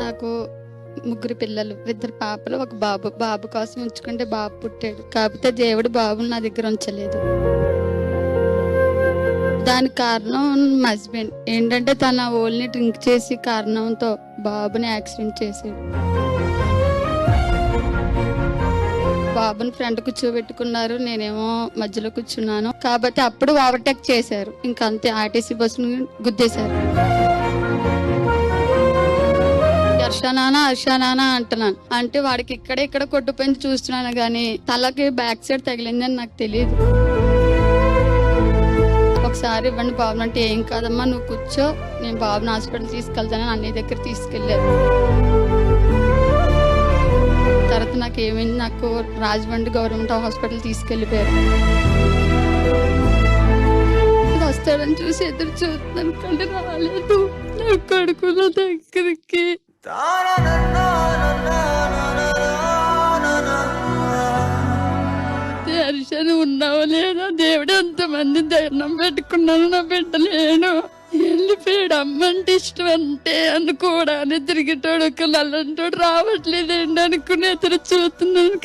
నాకు ముగ్గురు పిల్లలు, 2 పాపలు, 1 బాబు. బాబు కోసం ఉంచుకుంటే బాబు పుట్టాడు. కాకపోతే దేవుడు బాబుని నా దగ్గర ఉంచలేదు. దానికి కారణం మా హస్బెండ్. ఏంటంటే తన ఓల్ని డ్రింక్ చేసి కారణంతో బాబుని యాక్సిడెంట్ చేసాడు. బాబుని ఫ్రంట్ కూర్చోబెట్టుకున్నారు, నేనేమో మధ్యలో కూర్చున్నాను. కాబట్టి అప్పుడు ఓవర్టేక్ చేశారు. ఇంకంతే, ఆర్టీసీ బస్సును గుద్దేశారు. హర్షానానా అంటున్నాను. అంటే వాడికి ఇక్కడ కొట్టుపోయింది చూస్తున్నాను గానీ తలకి బ్యాక్ సైడ్ తగిలిందని నాకు తెలియదు. ఒకసారి ఇవ్వండి బాబు అంటే, ఏం కాదమ్మా నువ్వు కూర్చో, నేను బాబుని హాస్పిటల్ తీసుకెళ్తానని అన్నయ్య దగ్గర తీసుకెళ్లారు. తర్వాత నాకు ఏమైంది, నాకు రాజమండ్రి గవర్నమెంట్ హాస్పిటల్ తీసుకెళ్లిపోయారు. వస్తాడని చూసి ఎదురు చూస్తున్నాను కానీ రాలేదు. నా కొడుకుల దగ్గరికి హర్షను ఉన్నావో లేదో, దేవుడు ఎంతమంది ధైర్యం పెట్టుకున్నాను, నా బిడ్డ లేను వెళ్ళిపోయాడు. అమ్మంటే ఇష్టం అంటే అనుకోవడాన్ని తిరిగేటోడు ఒక నల్లంటోడు రావట్లేదండి అనుకుని ఎదురు చూస్తున్నాను.